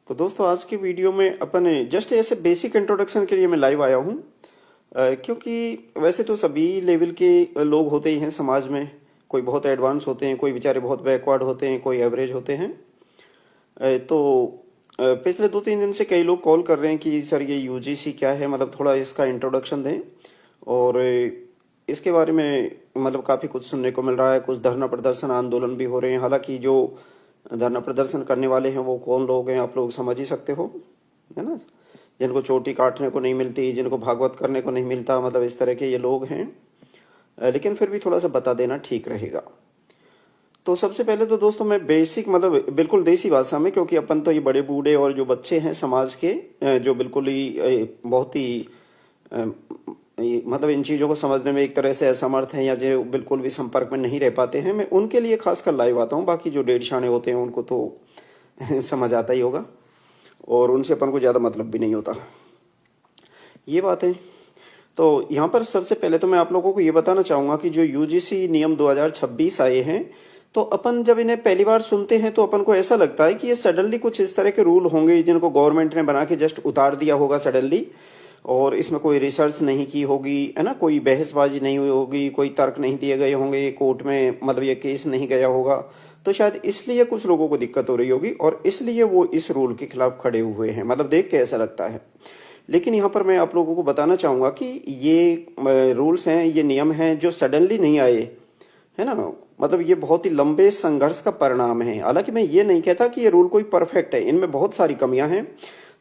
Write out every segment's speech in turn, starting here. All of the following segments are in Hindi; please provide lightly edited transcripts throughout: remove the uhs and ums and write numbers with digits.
तो दोस्तों आज की वीडियो में अपन जस्ट ऐसे बेसिक इंट्रोडक्शन के लिए मैं लाइव आया हूँ। क्योंकि वैसे तो सभी लेवल के लोग होते ही हैं समाज में। कोई बहुत एडवांस होते हैं, कोई बेचारे बहुत बैकवर्ड होते हैं, कोई एवरेज होते हैं। पिछले 2-3 दिन से कई लोग कॉल कर रहे हैं कि सर ये यूजीसी क्या है, मतलब थोड़ा इसका इंट्रोडक्शन दें। और इसके बारे में मतलब काफ़ी कुछ सुनने को मिल रहा है। कुछ धरना प्रदर्शन आंदोलन भी हो रहे हैं। हालांकि जो धरना प्रदर्शन करने वाले हैं वो कौन लोग हैं आप लोग समझ ही सकते हो, है ना। जिनको चोटी काटने को नहीं मिलती, जिनको भागवत करने को नहीं मिलता, मतलब इस तरह के ये लोग हैं। लेकिन फिर भी थोड़ा सा बता देना ठीक रहेगा। तो सबसे पहले तो दोस्तों मैं बेसिक मतलब बिल्कुल देसी भाषा में, क्योंकि अपन तो ये बड़े बूढ़े और जो बच्चे हैं समाज के, जो बिल्कुल ही बहुत ही मतलब इन चीज़ों को समझने में एक तरह से असमर्थ हैं या जो बिल्कुल भी संपर्क में नहीं रह पाते हैं, मैं उनके लिए खासकर लाइव आता हूँ। बाकी जो डेढ़ शाणे होते हैं उनको तो समझ आता ही होगा और उनसे अपन को ज़्यादा मतलब भी नहीं होता, ये बात है। तो यहाँ पर सबसे पहले तो मैं आप लोगों को ये बताना चाहूँगा कि जो यूजीसी नियम 2026 आए हैं, तो अपन जब इन्हें पहली बार सुनते हैं तो अपन को ऐसा लगता है कि ये सडनली कुछ इस तरह के रूल होंगे जिनको गवर्नमेंट ने बना के जस्ट उतार दिया होगा सडनली, और इसमें कोई रिसर्च नहीं की होगी, है ना, कोई बहसबाजी नहीं हुई होगी, कोई तर्क नहीं दिए गए होंगे, कोर्ट में मतलब ये केस नहीं गया होगा। तो शायद इसलिए कुछ लोगों को दिक्कत हो रही होगी और इसलिए वो इस रूल के खिलाफ खड़े हुए हैं, मतलब देख के ऐसा लगता है। लेकिन यहाँ पर मैं आप लोगों को बताना चाहूँगा कि ये रूल्स हैं, ये नियम हैं जो सडनली नहीं आए, है ना। मतलब ये बहुत ही लंबे संघर्ष का परिणाम है। हालांकि मैं ये नहीं कहता कि ये रूल कोई परफेक्ट है, इनमें बहुत सारी कमियां हैं।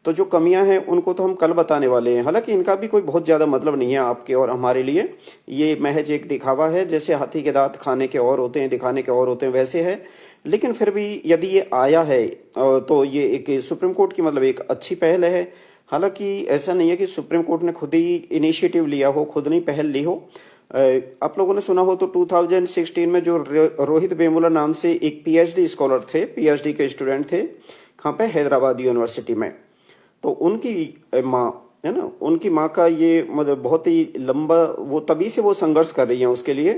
तो जो कमियां हैं उनको तो हम कल बताने वाले हैं। हालांकि इनका भी कोई बहुत ज़्यादा मतलब नहीं है आपके और हमारे लिए। ये महज एक दिखावा है, जैसे हाथी के दांत खाने के और होते हैं, दिखाने के और होते हैं, वैसे है। लेकिन फिर भी यदि ये आया है तो ये एक सुप्रीम कोर्ट की मतलब एक अच्छी पहल है। हालांकि ऐसा नहीं है कि सुप्रीम कोर्ट ने खुद ही इनिशिएटिव लिया हो, खुद नहीं पहल ली हो। आप लोगों ने सुना हो तो 2016 में जो रोहित वेमुला नाम से एक पीएचडी स्कॉलर थे, पीएचडी के स्टूडेंट थे, कहाँ पे, हैदराबाद यूनिवर्सिटी में। तो उनकी माँ, है ना, उनकी माँ का ये मतलब बहुत ही लंबा, वो तभी से वो संघर्ष कर रही हैं उसके लिए।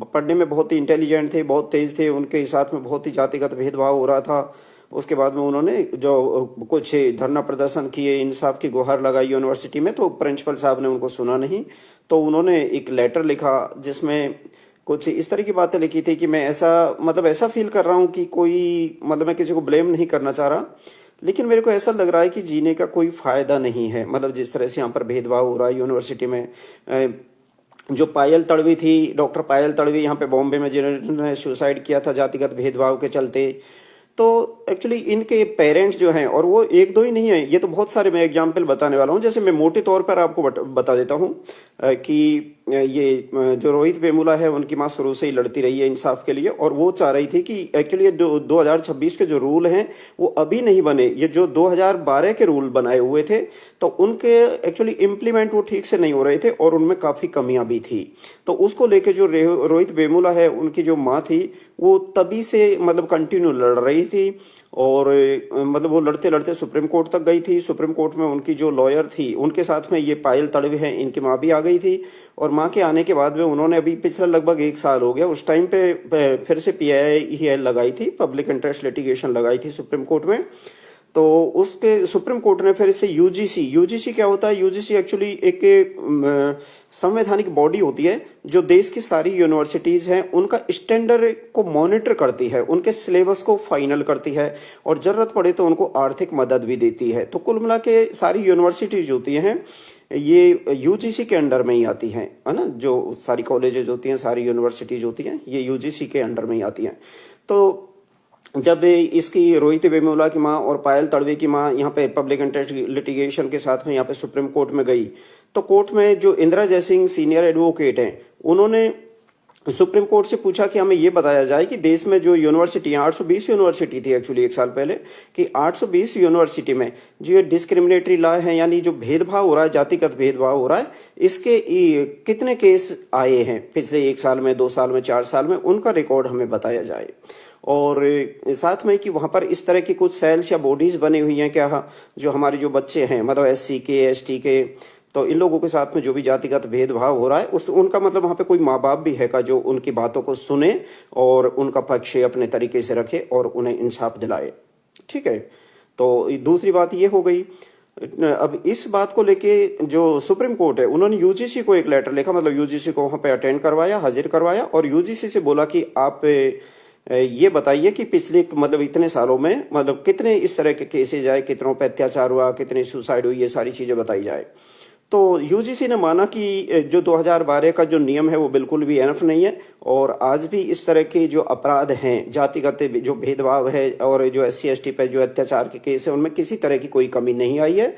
पढ़ने में बहुत ही इंटेलिजेंट थे, बहुत तेज थे, उनके साथ में बहुत ही जातिगत भेदभाव हो रहा था। उसके बाद में उन्होंने जो कुछ धरना प्रदर्शन किए, इंसाफ की गुहार लगाई यूनिवर्सिटी में, तो प्रिंसिपल साहब ने उनको सुना नहीं। तो उन्होंने एक लेटर लिखा जिसमें कुछ इस तरह की बातें लिखी थी कि मैं ऐसा फील कर रहा हूँ कि कोई मतलब मैं किसी को ब्लेम नहीं करना चाह रहा, लेकिन मेरे को ऐसा लग रहा है कि जीने का कोई फायदा नहीं है। मतलब जिस तरह से यहाँ पर भेदभाव हो रहा है यूनिवर्सिटी में। जो पायल तड़वी थी, डॉक्टर पायल तड़वी, यहाँ पे बॉम्बे में जिन्होंने सुसाइड किया था जातिगत भेदभाव के चलते, तो एक्चुअली इनके पेरेंट्स जो हैं, और वो एक दो ही नहीं है, ये तो बहुत सारे मैं एग्जाम्पल बताने वाला हूँ। जैसे मैं मोटे तौर पर आपको बता देता हूँ कि ये जो रोहित वेमुला है उनकी माँ शुरू से ही लड़ती रही है इंसाफ के लिए, और वो चाह रही थी कि एक्चुअली 2026 के जो रूल हैं वो अभी नहीं बने, ये जो 2012 के रूल बनाए हुए थे, तो उनके एक्चुअली इम्प्लीमेंट वो ठीक से नहीं हो रहे थे और उनमें काफ़ी कमियां भी थी। तो उसको लेके जो रोहित वेमुला है, उनकी जो माँ थी, वो तभी से मतलब कंटिन्यू लड़ रही थी। और मतलब वो लड़ते लड़ते सुप्रीम कोर्ट तक गई थी। सुप्रीम कोर्ट में उनकी जो लॉयर थी, उनके साथ में ये पायल तड़वी है, इनकी माँ भी आ गई थी। और माँ के आने के बाद में उन्होंने अभी पिछला लगभग 1 साल हो गया, उस टाइम पे फिर से पीआईएल लगाई थी, पब्लिक इंटरेस्ट लिटिगेशन लगाई थी सुप्रीम कोर्ट में। तो उसके सुप्रीम कोर्ट ने फिर इसे यूजीसी क्या होता है, यूजीसी एक्चुअली एक संवैधानिक बॉडी होती है जो देश की सारी यूनिवर्सिटीज हैं उनका स्टैंडर्ड को मॉनिटर करती है, उनके सिलेबस को फाइनल करती है और जरूरत पड़े तो उनको आर्थिक मदद भी देती है। तो कुल मिला के सारी यूनिवर्सिटीज होती हैं ये यूजीसी के अंडर में ही आती हैं, है ना। जो सारी कॉलेजेज होती हैं, सारी यूनिवर्सिटीज होती हैं, ये यूजीसी के अंडर में ही आती हैं। तो जब इसकी रोहित वेमुला की माँ और पायल तड़वी की माँ यहाँ पे पब्लिक इंटरेस्ट लिटिगेशन के साथ में यहाँ पे सुप्रीम कोर्ट में गई, तो कोर्ट में जो इंदिरा जयसिंह सीनियर एडवोकेट हैं, उन्होंने सुप्रीम कोर्ट से पूछा कि हमें ये बताया जाए कि देश में जो यूनिवर्सिटी 820 यूनिवर्सिटी थी एक्चुअली 1 साल पहले, कि 820 यूनिवर्सिटी में जो ये डिस्क्रिमिनेटरी लॉ है, यानी जो भेदभाव हो रहा है, जातिगत भेदभाव हो रहा है, इसके कितने केस आए हैं पिछले 1 साल में, 2 साल में, 4 साल में, उनका रिकॉर्ड हमें बताया जाए। और साथ में कि वहां पर इस तरह की कुछ सेल्स या बॉडीज बनी हुई हैं क्या, जो हमारे जो बच्चे हैं, मतलब एससी के, एसटी के, तो इन लोगों के साथ में जो भी जातिगत भेदभाव हो रहा है, उस उनका मतलब वहां पे कोई माँ बाप भी है का जो उनकी बातों को सुने और उनका पक्ष अपने तरीके से रखे और उन्हें इंसाफ दिलाए। ठीक है। तो दूसरी बात ये हो गई। अब इस बात को लेके जो सुप्रीम कोर्ट है, उन्होंने यूजीसी को एक लेटर लिखा, मतलब यूजीसी को वहां पे अटेंड करवाया, हाजिर करवाया, और यूजीसी से बोला कि आप ये बताइए कि पिछले मतलब इतने सालों में मतलब कितने इस तरह के केसेज आए, कितनों पे अत्याचार हुआ, कितनी सुसाइड हुई, ये सारी चीजें बताई जाए। तो यूजीसी ने माना कि जो 2012 का जो नियम है वो बिल्कुल भी एनफ नहीं है, और आज भी इस तरह के जो अपराध हैं, जातिगत जो भेदभाव है और जो SC ST पे जो अत्याचार के केस है, उनमें किसी तरह की कोई कमी नहीं आई है।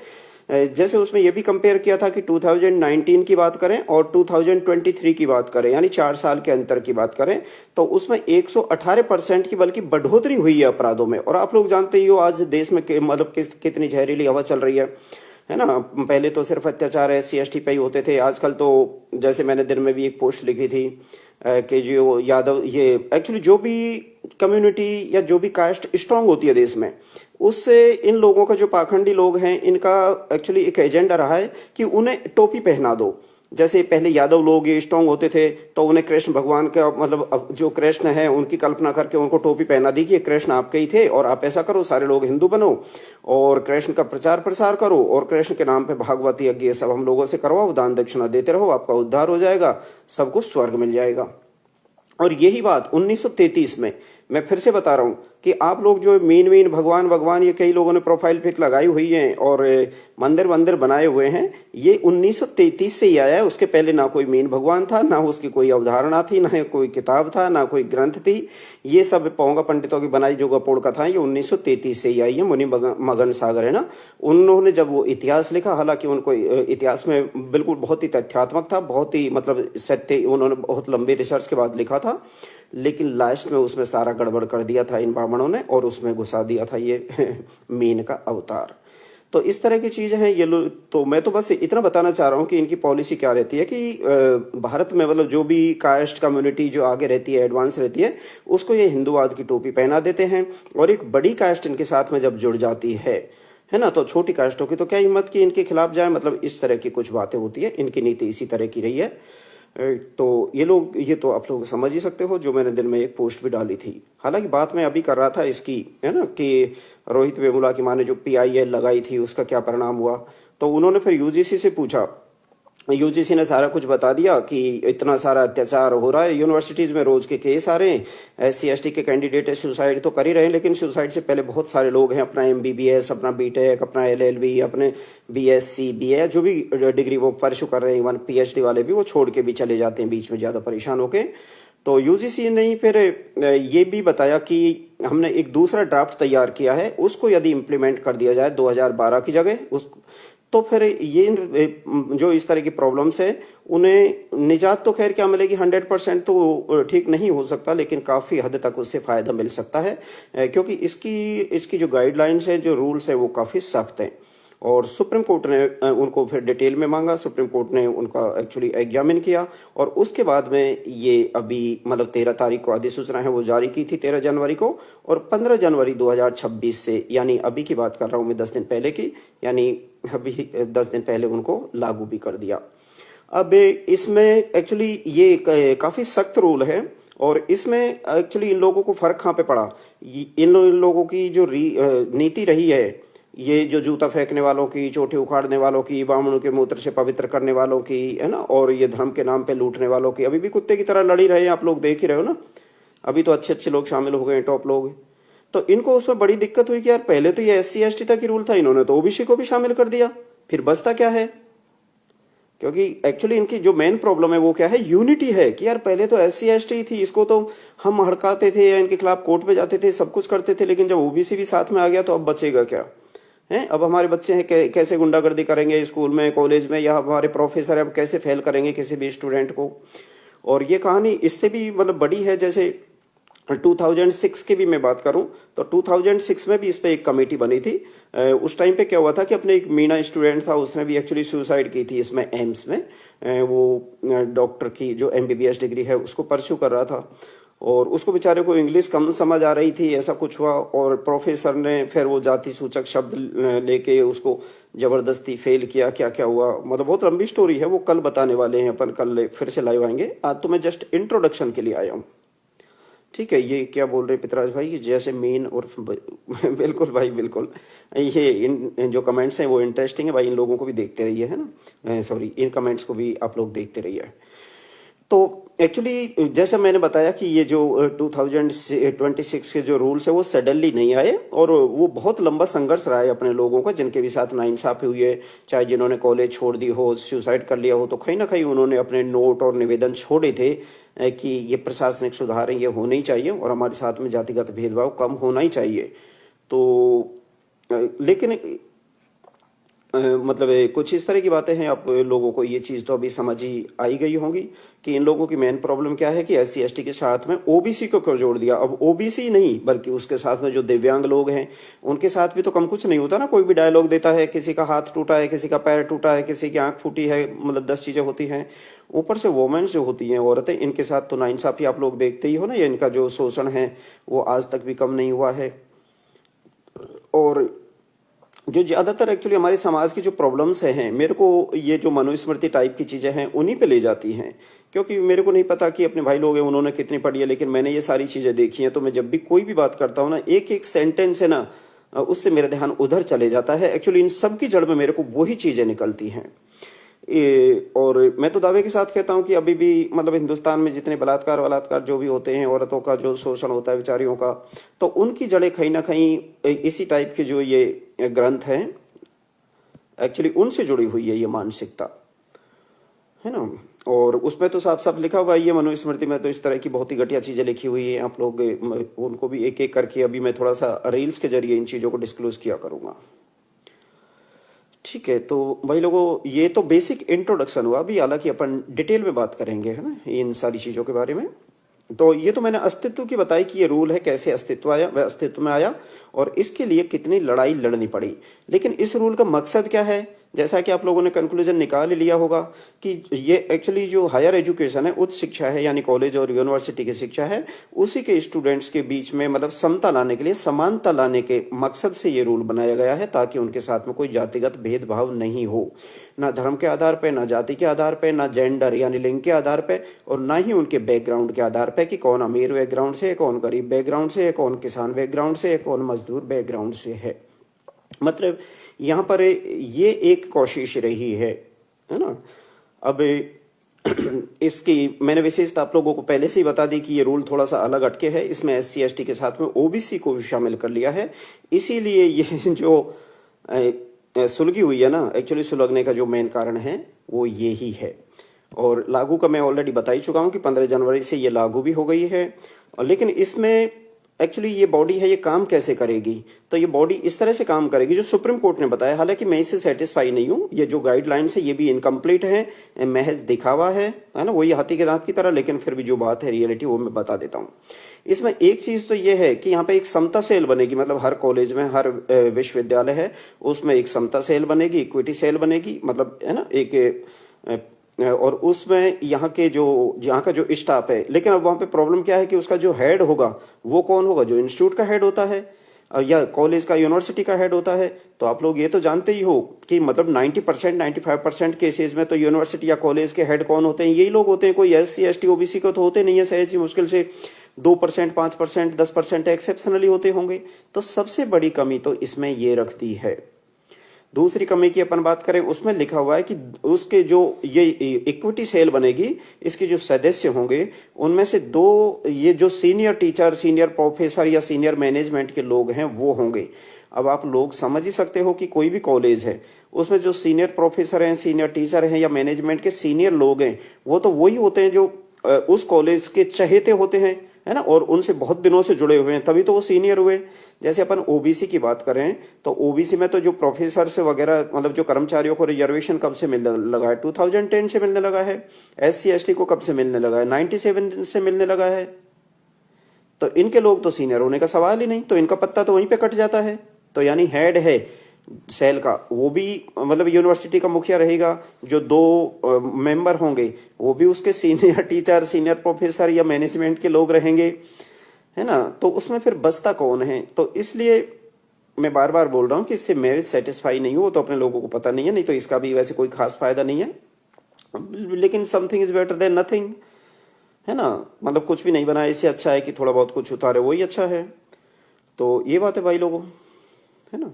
जैसे उसमें यह भी कंपेयर किया था कि 2019 की बात करें और 2023 की बात करें, यानी 4 साल के अंतर की बात करें, तो उसमें 118% की बल्कि बढ़ोतरी हुई है अपराधों में। और आप लोग जानते ही हो आज देश में मतलब कितनी जहरीली हवा चल रही है ना। पहले तो सिर्फ अत्याचार SC ST पे ही होते थे, आजकल तो जैसे मैंने दिन में भी एक पोस्ट लिखी थी कि जो यादव, ये एक्चुअली जो भी कम्युनिटी या जो भी कास्ट स्ट्रांग होती है देश में, उससे इन लोगों का जो पाखंडी लोग हैं, इनका एक्चुअली एक एजेंडा रहा है कि उन्हें टोपी पहना दो। जैसे पहले यादव लोग ये स्ट्रांग होते थे तो उन्हें कृष्ण भगवान का मतलब जो कृष्ण है उनकी कल्पना करके उनको टोपी पहना दी कि कृष्ण आपके ही थे और आप ऐसा करो, सारे लोग हिंदू बनो और कृष्ण का प्रचार प्रसार करो और कृष्ण के नाम पे भागवत यज्ञ ये सब हम लोगों से करवाओ, दान दक्षिणा देते रहो, आपका उद्धार हो जाएगा, सबको स्वर्ग मिल जाएगा। और यही बात 1933 में, मैं फिर से बता रहा हूं कि आप लोग जो मीन भगवान भगवान ये कई लोगों ने प्रोफाइल पिक लगाई हुई है और मंदिर वंदिर बनाए हुए हैं, ये 1933 से ही आया है। उसके पहले ना कोई मीन भगवान था, ना उसकी कोई अवधारणा थी, ना कोई किताब था, ना कोई ग्रंथ थी। ये सब पोंगा पंडितों की बनाई जो गपोड़ कथा ये 1933 से ही आई है। मुनि मगन सागर है ना, उन्होंने जब वो इतिहास लिखा, हालांकि उनको इतिहास में बिल्कुल बहुत ही तथ्यात्मक था, बहुत ही मतलब सत्य, उन्होंने बहुत लंबी रिसर्च के बाद लिखा था, लेकिन लास्ट में उसमें सारा गड़बड़ कर दिया था इन ब्राह्मणों ने और उसमें घुसा दिया था ये मीन का अवतार। तो इस तरह की चीजें हैं ये लोग। तो मैं तो बस इतना बताना चाह रहा हूं कि इनकी पॉलिसी क्या रहती है कि भारत में मतलब जो भी कास्ट कम्युनिटी जो आगे रहती है, एडवांस रहती है, उसको ये हिंदूवाद की टोपी पहना देते हैं। और एक बड़ी कास्ट इनके साथ में जब जुड़ जाती है ना, तो छोटी कास्टों की तो क्या हिम्मत कि इनके खिलाफ जाए, मतलब इस तरह की कुछ बातें होती है। इनकी नीति इसी तरह की रही है। तो ये लोग, ये तो आप लोग समझ ही सकते हो, जो मैंने दिन में एक पोस्ट भी डाली थी। हालांकि बात मैं अभी कर रहा था इसकी, है ना, कि रोहित वेमुला की माँ ने जो PIL लगाई थी उसका क्या परिणाम हुआ। तो उन्होंने फिर यूजीसी से पूछा, यूजीसी ने सारा कुछ बता दिया कि इतना सारा अत्याचार हो रहा है, यूनिवर्सिटीज में रोज के केस आ रहे हैं, SC ST के कैंडिडेट सुसाइड तो कर ही रहे हैं, लेकिन सुसाइड से पहले बहुत सारे लोग हैं अपना MBBS, अपना BTech, अपना LLB, अपने BSc BA जो भी डिग्री वो परस्यू कर रहे हैं, इवन PhD वाले भी वो छोड़ के भी चले जाते हैं बीच में ज्यादा परेशान होके। तो यूजीसी ने फिर ये भी बताया कि हमने एक दूसरा ड्राफ्ट तैयार किया है, उसको यदि इम्प्लीमेंट कर दिया जाए 2012 की जगह उस, तो फिर ये जो इस तरह की प्रॉब्लम्स है उन्हें निजात तो खैर क्या मिलेगी, 100% तो ठीक नहीं हो सकता, लेकिन काफी हद तक उससे फायदा मिल सकता है, क्योंकि इसकी जो गाइडलाइंस है, जो रूल्स है, वो काफी सख्त हैं। और सुप्रीम कोर्ट ने उनको फिर डिटेल में मांगा, सुप्रीम कोर्ट ने उनका एक्चुअली एग्जामिन किया और उसके बाद में ये अभी मतलब 13 तारीख को अधिसूचना है वो जारी की थी, 13 जनवरी को, और 15 जनवरी 2026 से, यानी अभी की बात कर रहा हूं मैं 10 दिन पहले की, यानी अभी 10 दिन पहले उनको लागू भी कर दिया। अब इसमें एक्चुअली ये काफी सख्त रूल है और इसमें एक्चुअली इन लोगों को फर्क कहाँ पे पड़ा, इन लोगों की जो नीति रही है, ये जो जूता फेंकने वालों की, चोटी उखाड़ने वालों की, ब्राह्मणों के मूत्र से पवित्र करने वालों की, है ना, और ये धर्म के नाम पे लूटने वालों की, अभी भी कुत्ते की तरह लड़ी रहे हैं, आप लोग देख ही रहे हो ना। अभी तो अच्छे अच्छे लोग शामिल हो गए हैं, टॉप लोग। तो इनको उसमें बड़ी दिक्कत हुई कि यार पहले तो ये SC ST तक ही रूल था, इन्होंने तो OBC को भी शामिल कर दिया, फिर बचता क्या है। क्योंकि एक्चुअली इनकी जो मेन प्रॉब्लम है वो क्या है, यूनिटी है कि यार पहले तो SC ST थी, इसको तो हम हड़काते थे या इनके खिलाफ कोर्ट में जाते थे, सब कुछ करते थे, लेकिन जब OBC भी साथ में आ गया तो अब बचेगा क्या है। अब हमारे बच्चे हैं कैसे गुंडागर्दी करेंगे स्कूल में, कॉलेज में, या हमारे प्रोफेसर अब कैसे फेल करेंगे किसी भी स्टूडेंट को। और ये कहानी इससे भी मतलब बड़ी है। जैसे 2006 की भी मैं बात करूं तो 2006 में भी इस पे एक कमेटी बनी थी। उस टाइम पे क्या हुआ था कि अपने एक मीना स्टूडेंट था, उसने भी एक्चुअली सुसाइड की थी इसमें एम्स में। वो डॉक्टर की जो MBBS डिग्री है उसको परस्यू कर रहा था और उसको बेचारे को इंग्लिश कम समझ आ रही थी, ऐसा कुछ हुआ और प्रोफेसर ने फिर वो जाति सूचक शब्द लेके उसको जबरदस्ती फेल किया। क्या क्या हुआ मतलब बहुत लंबी स्टोरी है, वो कल बताने वाले हैं अपन, कल फिर से लाइव आएंगे। आज तो मैं जस्ट इंट्रोडक्शन के लिए आया हूँ। ठीक है, ये क्या बोल रहे पितराज भाई कि जैसे मेन और बिल्कुल भाई बिल्कुल। ये इन जो कमेंट्स हैं वो इंटरेस्टिंग है भाई, इन लोगों को भी देखते रहिए, है ना, सॉरी, इन कमेंट्स को भी आप लोग देखते रहिए। तो एक्चुअली जैसे मैंने बताया कि ये जो 2026 के जो रूल्स है वो सडनली नहीं आए, और वो बहुत लंबा संघर्ष रहा है अपने लोगों का, जिनके भी साथ नाइंसाफी हुई है, चाहे जिन्होंने कॉलेज छोड़ दी हो, सुसाइड कर लिया हो, तो कहीं ना कहीं उन्होंने अपने नोट और निवेदन छोड़े थे कि ये प्रशासनिक सुधार है, ये होने ही चाहिए, और हमारे साथ में जातिगत भेदभाव कम होना ही चाहिए। तो लेकिन मतलब कुछ इस तरह की बातें हैं, आप लोगों को ये चीज तो अभी समझ ही आई गई होंगी कि इन लोगों की मेन प्रॉब्लम क्या है कि SC ST के साथ में OBC को क्यों जोड़ दिया। अब OBC नहीं बल्कि उसके साथ में जो दिव्यांग लोग हैं उनके साथ भी तो कम कुछ नहीं होता ना। कोई भी डायलॉग देता है, किसी का हाथ टूटा है, किसी का पैर टूटा है, किसी की आंख फूटी है, मतलब 10 चीजें होती हैं। ऊपर से वोमेन्स जो होती हैं, औरतें, इनके साथ तो नाइंसाफी आप लोग देखते ही हो ना, या इनका जो शोषण है वो आज तक भी कम नहीं हुआ है। और जो ज्यादातर एक्चुअली हमारे समाज की जो प्रॉब्लम्स हैं, मेरे को ये जो मनुस्मृति टाइप की चीजें हैं उन्हीं पे ले जाती हैं, क्योंकि मेरे को नहीं पता कि अपने भाई लोग हैं उन्होंने कितनी पढ़ी है, लेकिन मैंने ये सारी चीजें देखी हैं। तो मैं जब भी कोई भी बात करता हूँ ना, एक एक सेंटेंस है ना, उससे मेरा ध्यान उधर चले जाता है। एक्चुअली इन सब की जड़ में मेरे को वही चीजें निकलती हैं। और मैं तो दावे के साथ कहता हूं कि अभी भी मतलब हिंदुस्तान में जितने बलात्कार जो भी होते हैं, औरतों का जो शोषण होता है बेचारियों का, तो उनकी जड़ें कहीं ना कहीं इसी टाइप के जो ये ग्रंथ हैं एक्चुअली उनसे जुड़ी हुई है ये मानसिकता, है ना। और उसमें तो साफ साफ लिखा हुआ है, ये मनुस्मृति में तो इस तरह की बहुत ही घटिया चीजें लिखी हुई है। आप लोग उनको भी एक एक करके अभी मैं थोड़ा सा रील्स के जरिए इन चीजों को डिस्क्लोज किया करूंगा। ठीक है, तो भाई लोगों, ये तो बेसिक इंट्रोडक्शन हुआ। अभी हालांकि अपन डिटेल में बात करेंगे, है ना, इन सारी चीजों के बारे में। तो ये तो मैंने अस्तित्व की बताई कि ये रूल है, कैसे अस्तित्व में आया और इसके लिए कितनी लड़ाई लड़नी पड़ी। लेकिन इस रूल का मकसद क्या है, जैसा कि आप लोगों ने कंक्लूजन निकाल ही लिया होगा कि ये एक्चुअली जो हायर एजुकेशन है, उच्च शिक्षा है, यानी कॉलेज और यूनिवर्सिटी की शिक्षा है, उसी के स्टूडेंट्स के बीच में मतलब समता लाने के लिए, समानता लाने के मकसद से ये रूल बनाया गया है, ताकि उनके साथ में कोई जातिगत भेदभाव नहीं हो, ना धर्म के आधार पर, ना जाति के आधार पर, ना जेंडर यानी लिंग के आधार पर, और ना ही उनके बैकग्राउंड के आधार पर कि कौन अमीर बैकग्राउंड से है, कौन गरीब बैकग्राउंड से है, कौन किसान बैकग्राउंड से है, कौन मजदूर बैकग्राउंड से है। मतलब यहां पर ये एक कोशिश रही है ना। अब इसकी मैंने विशेषता आप लोगों को पहले से ही बता दी कि ये रूल थोड़ा सा अलग हटके है, इसमें SC ST के साथ में OBC को भी शामिल कर लिया है। इसीलिए ये जो सुलगी हुई है ना, एक्चुअली सुलगने का जो मेन कारण है वो ये ही है। और लागू का मैं ऑलरेडी बता ही चुका हूं कि 15 जनवरी से ये लागू भी हो गई है। लेकिन इसमें एक्चुअली ये बॉडी है, ये काम कैसे करेगी, तो ये बॉडी इस तरह से काम करेगी जो सुप्रीम कोर्ट ने बताया। हालांकि मैं इससे सेटिस्फाई नहीं हूं, ये जो गाइडलाइंस है ये भी इनकम्प्लीट है, महज दिखावा है ना, वही हाथी के दांत की तरह। लेकिन फिर भी जो बात है रियलिटी वो मैं बता देता हूं। इसमें एक चीज तो ये है कि यहाँ पे एक समता सेल बनेगी, मतलब हर कॉलेज में, हर विश्वविद्यालय है उसमें एक समता सेल बनेगी, इक्विटी सेल बनेगी, मतलब है ना, एक और उसमें यहाँ का जो स्टाफ है। लेकिन अब वहां पे प्रॉब्लम क्या है कि उसका जो हेड होगा वो कौन होगा, जो इंस्टीट्यूट का हेड होता है या कॉलेज का, यूनिवर्सिटी का हेड होता है। तो आप लोग ये तो जानते ही हो कि मतलब 90% 95% केसेज में तो यूनिवर्सिटी या कॉलेज के हेड कौन होते हैं, यही लोग होते हैं। कोई SC ST OBC को तो होते नहीं है, सहज ही मुश्किल से 2%, 5%, 10% एक्सेप्शनली होते होंगे। तो सबसे बड़ी कमी तो इसमें ये रखती है। दूसरी कमी की अपन बात करें, उसमें लिखा हुआ है कि उसके जो ये इक्विटी सेल बनेगी, इसके जो सदस्य होंगे उनमें से 2 ये जो सीनियर टीचर, सीनियर प्रोफेसर या सीनियर मैनेजमेंट के लोग हैं वो होंगे। अब आप लोग समझ ही सकते हो कि कोई भी कॉलेज है उसमें जो सीनियर प्रोफेसर हैं, सीनियर टीचर हैं या मैनेजमेंट के सीनियर लोग हैं, वो तो वही होते हैं जो उस कॉलेज के चहेते होते हैं, है ना, और उनसे बहुत दिनों से जुड़े हुए हैं, तभी तो वो सीनियर हुए। जैसे अपन OBC की बात करें तो OBC में तो जो प्रोफेसर से वगैरह, मतलब जो कर्मचारियों को रिजर्वेशन कब से मिलने लगा है, 2010 से मिलने लगा है। SC ST को कब से मिलने लगा है, 97 से मिलने लगा है। तो इनके लोग तो सीनियर होने का सवाल ही नहीं, तो इनका पत्ता तो वहीं पे कट जाता है। तो यानी हेड है सेल का वो भी मतलब यूनिवर्सिटी का मुखिया रहेगा, जो 2 मेंबर होंगे वो भी उसके सीनियर टीचर, सीनियर प्रोफेसर या मैनेजमेंट के लोग रहेंगे, है ना। तो उसमें फिर बचता कौन है। तो इसलिए मैं बार बार बोल रहा हूं कि इससे मैं सेटिस्फाई नहीं हूं, तो अपने लोगों को पता नहीं है, नहीं तो इसका भी वैसे कोई खास फायदा नहीं है। लेकिन something is better than nothing, है ना। मतलब कुछ भी नहीं बनाया, इससे अच्छा है कि थोड़ा बहुत कुछ उतारे, वही अच्छा है। तो ये बात है भाई लोगों, है ना।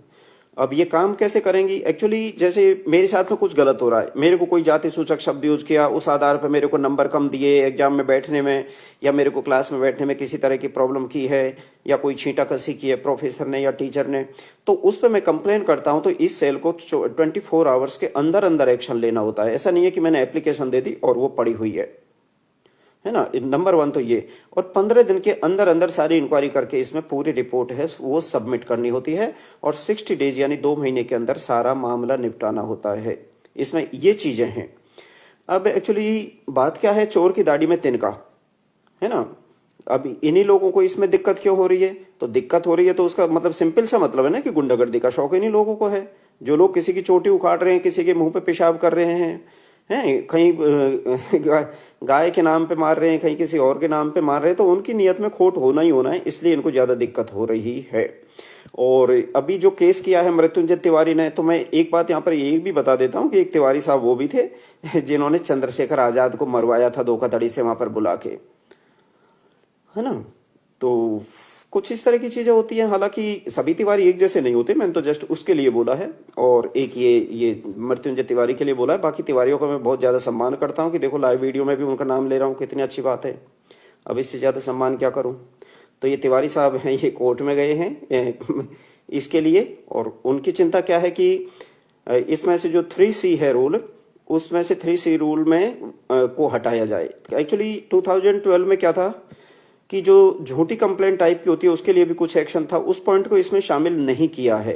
अब ये काम कैसे करेंगी एक्चुअली, जैसे मेरे साथ में कुछ गलत हो रहा है, मेरे को कोई जाति सूचक शब्द यूज किया, उस आधार पर मेरे को नंबर कम दिए एग्जाम में बैठने में, या मेरे को क्लास में बैठने में किसी तरह की प्रॉब्लम की है, या कोई छींटा कसी की है प्रोफेसर ने या टीचर ने, तो उस पर मैं कंप्लेन करता हूं तो इस सेल को 24 आवर्स के अंदर अंदर एक्शन लेना होता है। ऐसा नहीं है कि मैंने एप्लीकेशन दे दी और वो पड़ी हुई है ना। नंबर 1 तो ये, और 15 दिन के अंदर अंदर सारी इंक्वायरी करके इसमें पूरी रिपोर्ट है वो सबमिट करनी होती है, और 60 डेज यानी 2 महीने के अंदर सारा मामला निपटाना होता है। इसमें ये चीजें हैं। अब एक्चुअली बात क्या है, चोर की दाढ़ी में तिनका, है ना। अब इन्हीं लोगों को इसमें दिक्कत क्यों हो रही है, तो दिक्कत हो रही है तो उसका मतलब सिंपल सा मतलब है ना कि गुंडागर्दी का शौक इन्हीं लोगों को है। जो लोग किसी की चोटी उखाड़ रहे हैं, किसी के मुंह पे पेशाब कर रहे हैं कहीं गाय के नाम पे मार रहे हैं, कहीं किसी और के नाम पे मार रहे हैं, तो उनकी नियत में खोट होना ही होना है, इसलिए इनको ज्यादा दिक्कत हो रही है। और अभी जो केस किया है मृत्युंजय तिवारी ने, तो मैं एक बात यहाँ पर ये भी बता देता हूँ कि एक तिवारी साहब वो भी थे जिन्होंने चंद्रशेखर आजाद को मरवाया था धोखाधड़ी से वहां पर बुला के, है ना। तो कुछ इस तरह की चीजें होती हैं। हालांकि सभी तिवारी एक जैसे नहीं होते, मैंने तो जस्ट उसके लिए बोला है, और एक ये मृत्युंजय तिवारी के लिए बोला है। बाकी तिवारियों का मैं बहुत ज्यादा सम्मान करता हूँ कि देखो लाइव वीडियो में भी उनका नाम ले रहा हूँ, कितनी अच्छी बात है। अब इससे ज्यादा सम्मान क्या करूं। तो ये तिवारी साहब हैं, ये कोर्ट में गए हैं इसके लिए, और उनकी चिंता क्या है कि इसमें से जो 3C है रूल, उसमें से 3C रूल में को हटाया जाए। एक्चुअली 2012 में क्या था कि जो झूठी कंप्लेंट टाइप की होती है उसके लिए भी कुछ एक्शन था, उस पॉइंट को इसमें शामिल नहीं किया है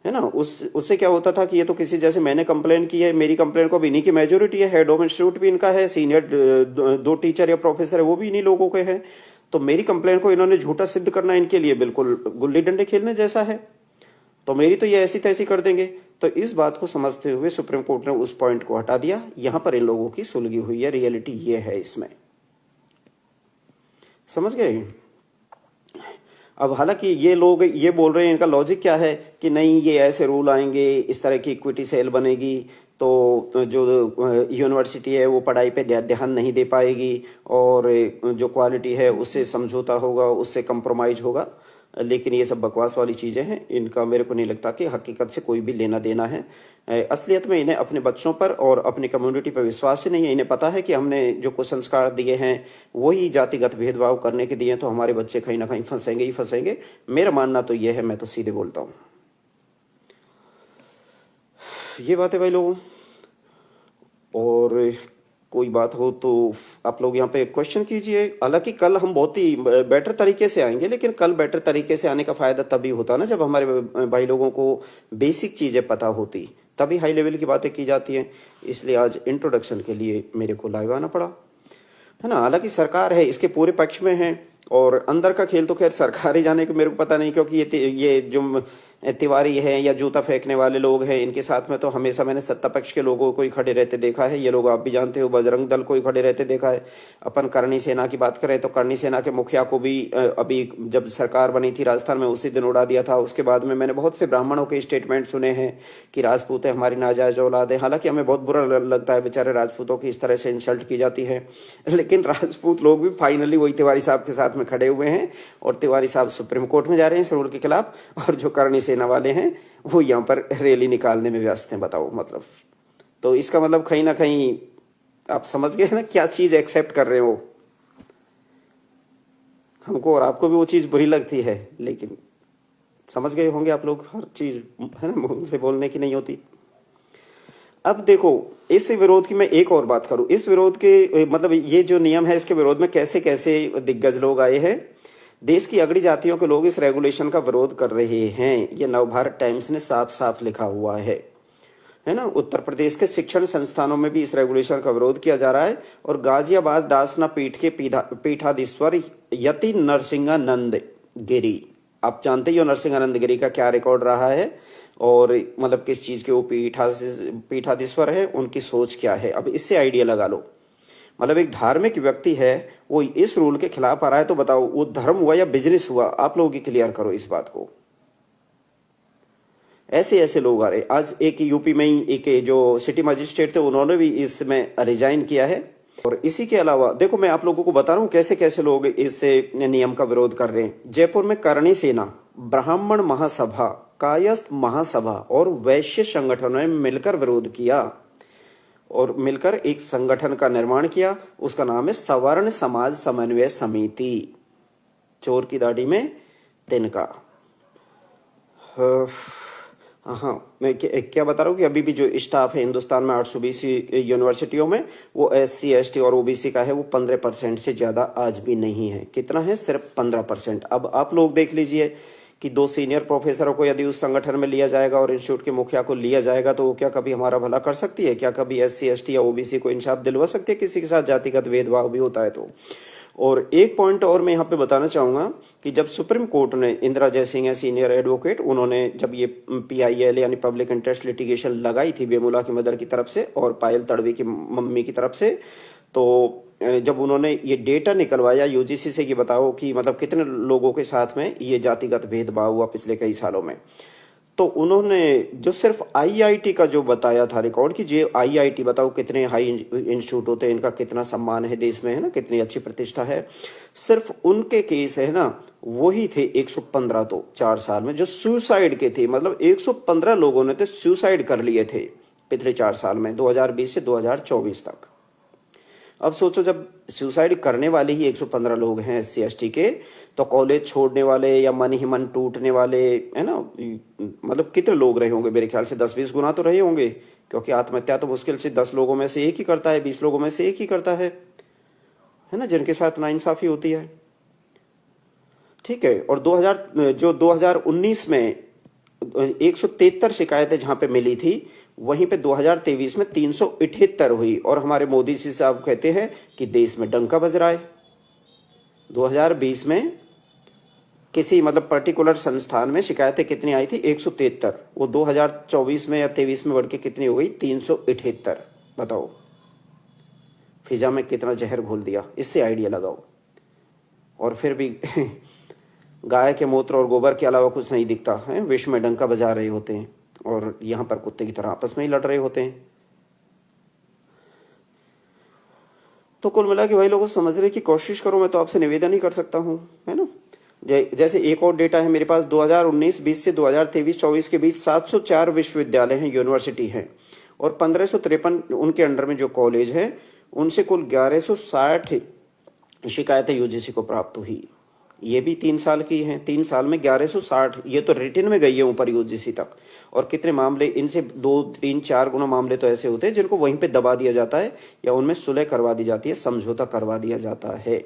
ना। उससे क्या होता था कि ये तो किसी, जैसे मैंने कंप्लेन की है, मेरी कंप्लेन को भी इन्हीं की मेजोरिटी है, हेड ऑफ इंस्टीट्यूट भी इनका है, सीनियर 2 टीचर या प्रोफेसर है वो भी इन्हीं लोगों के हैं, तो मेरी कंप्लेन को इन्होंने झूठा सिद्ध करना इनके लिए बिल्कुल गुल्ली डंडे खेलने जैसा है, तो मेरी तो ये ऐसी तैसी कर देंगे। तो इस बात को समझते हुए सुप्रीम कोर्ट ने उस पॉइंट को हटा दिया। यहां पर इन लोगों की सुलगी हुई है, रियलिटी ये है इसमें, समझ गए। अब हालांकि ये लोग ये बोल रहे हैं, इनका लॉजिक क्या है कि नहीं ये ऐसे रूल आएंगे, इस तरह की इक्विटी सेल बनेगी, तो जो यूनिवर्सिटी है वो पढ़ाई पे ध्यान नहीं दे पाएगी, और जो क्वालिटी है उससे समझौता होगा, उससे कंप्रोमाइज होगा। लेकिन ये सब बकवास वाली चीजें हैं, इनका मेरे को नहीं लगता कि हकीकत से कोई भी लेना देना है। असलियत में इन्हें अपने बच्चों पर और अपनी कम्युनिटी पर विश्वास ही नहीं है। इन्हें पता है कि हमने जो कुसंस्कार दिए हैं वही जातिगत भेदभाव करने के दिए हैं, तो हमारे बच्चे कहीं ना कहीं फंसेंगे ही फंसेंगे। मेरा मानना तो ये है, मैं तो सीधे बोलता हूं ये बात है भाई लोगों। और कोई बात हो तो आप लोग यहाँ पे क्वेश्चन कीजिए। हालांकि कल हम बहुत ही बेटर तरीके से आएंगे, लेकिन कल बेटर तरीके से आने का फायदा तभी होता ना जब हमारे भाई लोगों को बेसिक चीजें पता होती, तभी हाई लेवल की बातें की जाती हैं। इसलिए आज इंट्रोडक्शन के लिए मेरे को लाइव आना पड़ा, है ना। हालांकि सरकार है इसके पूरे पक्ष में है, और अंदर का खेल तो खैर सरकार ही जाने को मेरे को पता नहीं, क्योंकि ये जो तिवारी है या जूता फेंकने वाले लोग हैं, इनके साथ में तो हमेशा मैंने सत्ता पक्ष के लोगों को ही खड़े रहते देखा है। ये लोग आप भी जानते हो, बजरंग दल को ही खड़े रहते देखा है। अपन करणी सेना की बात करें तो करणी सेना के मुखिया को भी अभी जब सरकार बनी थी राजस्थान में उसी दिन उड़ा दिया था। उसके बाद में मैंने बहुत से ब्राह्मणों के स्टेटमेंट सुने हैं कि राजपूत है हमारी नाजायज औलाद है। हालांकि हमें बहुत बुरा लगता है, बेचारे राजपूतों की इस तरह से इंसल्ट की जाती है, लेकिन राजपूत लोग भी फाइनली वही तिवारी साहब के साथ में खड़े हुए हैं, और तिवारी साहब सुप्रीम कोर्ट में जा रहे हैं इस रूल के खिलाफ, और जो करणी सेना वाले हैं वो यहाँ पर रैली निकालने में व्यस्त हैं। बताओ मतलब, तो इसका मतलब कहीं ना कहीं आप समझ गए ना क्या चीज एक्सेप्ट कर रहे हो। हमको और आपको भी वो चीज बुरी लगती है, लेकिन समझ गए होंगे आप लोग, हर चीज है ना मुंह से बोलने की नहीं होती। अब देखो इस विरोध की मैं एक और बात करूं, इस विरोध के मतलब ये जो नियम है इसके विरोध में कैसे कैसे दिग्गज लोग आए हैं। देश की अगड़ी जातियों के लोग इस रेगुलेशन का विरोध कर रहे हैं, ये नवभारत टाइम्स ने साफ साफ लिखा हुआ है ना। उत्तर प्रदेश के शिक्षण संस्थानों में भी इस रेगुलेशन का विरोध किया जा रहा है, और गाजियाबाद दासना पीठ के पीठाधीश्वर यति नरसिंहानंद गिरी, आप जानते ही हो नरसिंहानंद गिरी का क्या रिकॉर्ड रहा है, और मतलब किस चीज के वो पीठाधीश्वर है, उनकी सोच क्या है। अब इससे आइडिया लगा लो, मतलब एक धार्मिक व्यक्ति है वो इस रूल के खिलाफ आ रहा है, तो बताओ वो धर्म हुआ या बिजनेस हुआ। आप लोग ही क्लियर करो इस बात को। ऐसे ऐसे लोग आ रहे। आज एक यूपी में ही एक जो सिटी मजिस्ट्रेट थे उन्होंने भी इसमें रिजाइन किया है, और इसी के अलावा देखो, मैं आप लोगों को बता रहा हूं कैसे कैसे लोग इस नियम का विरोध कर रहे हैं। जयपुर में करणी सेना, ब्राह्मण महासभा, कायस्थ महासभा और वैश्य संगठनों ने मिलकर विरोध किया और मिलकर एक संगठन का निर्माण किया। उसका नाम है सवर्ण समाज समन्वय समिति। चोर की दाढ़ी में तिनका। हाँ, मैं क्या बता रहा हूँ कि अभी भी जो स्टाफ है हिंदुस्तान में 820 यूनिवर्सिटियों में, वो SC ST और OBC का है, वो 15% से ज्यादा आज भी नहीं है। कितना है? सिर्फ 15%। अब आप लोग देख लीजिए कि 2 सीनियर प्रोफेसरों को यदि उस संगठन में लिया जाएगा और इंस्टीट्यूट के मुखिया को लिया जाएगा, तो वो क्या कभी हमारा भला कर सकती है? क्या कभी SC ST या OBC को इंसाफ दिलवा सकती है? किसी के साथ जातिगत भेदभाव भी होता है तो। और एक पॉइंट और मैं यहाँ पे बताना चाहूंगा कि जब सुप्रीम कोर्ट ने, इंदिरा जयसिंह है सीनियर एडवोकेट, उन्होंने जब ये PIL यानी पब्लिक इंटरेस्ट लिटिगेशन लगाई थी बेमुला की मदर की तरफ से और पायल तड़वी की मम्मी की तरफ से, तो जब उन्होंने ये डेटा निकलवाया UGC से कि बताओ कि मतलब कितने लोगों के साथ में ये जातिगत भेदभाव हुआ पिछले कई सालों में, तो उन्होंने जो सिर्फ IIT का जो बताया था रिकॉर्ड कि जो IIT, बताओ कितने हाई इंस्टीट्यूट होते हैं, इनका कितना सम्मान है देश में, है ना, कितनी अच्छी प्रतिष्ठा है। सिर्फ उनके केस है ना, वही थे 115 तो 4 साल में जो सुसाइड के थे। मतलब 115 लोगों ने तो सुसाइड कर लिए थे पिछले 4 साल में, 2020 से 2024 तक। अब सोचो, जब सुसाइड करने वाले ही 115 लोग हैं SC ST के, तो कॉलेज छोड़ने वाले या मन ही मन टूटने वाले, है ना, मतलब कितने लोग रहे होंगे? मेरे ख्याल से 10-20 गुना तो रहे होंगे, क्योंकि आत्महत्या तो मुश्किल से 10 लोगों में से एक ही करता है, 20 लोगों में से एक ही करता है ना, जिनके साथ नाइंसाफी होती है। ठीक है। और 2019 में 173 शिकायतें जहां पे मिली थी, वहीं पे 2023 में 378 हुई। और हमारे मोदी जी साहब कहते हैं कि देश में डंका बज रहा है। 2020 में किसी मतलब पर्टिकुलर संस्थान में शिकायतें कितनी आई थी? 173। वो 2024 में या 23 में बढ़ के कितनी हो गई? 378। बताओ, फिजा में कितना जहर घोल दिया, इससे आइडिया लगाओ। और फिर भी गाय के मूत्र और गोबर के अलावा कुछ नहीं दिखता है, विश्व में डंका बजा रहे होते हैं और यहां पर कुत्ते की तरह आपस में ही लड़ रहे होते हैं। तो कुल मिला के भाई लोगों, समझने की कोशिश करो। मैं तो आपसे निवेदन ही कर सकता हूं, है ना। जैसे एक और डेटा है मेरे पास, 2019-20 से 2023-24 के बीच 704 विश्वविद्यालय हैं, यूनिवर्सिटी हैं, और 1553 उनके अंडर में जो कॉलेज है, उनसे कुल 1160 शिकायतें UGC को प्राप्त हुई। ये भी 3 साल की हैं। 3 साल में 1160, ये तो रिटर्न में गई है ऊपर UGC तक। और कितने मामले इनसे 2-3-4 गुना मामले तो ऐसे होते हैं जिनको वहीं पे दबा दिया जाता है या उनमें सुलह करवा दी जाती है, समझौता करवा दिया जाता है।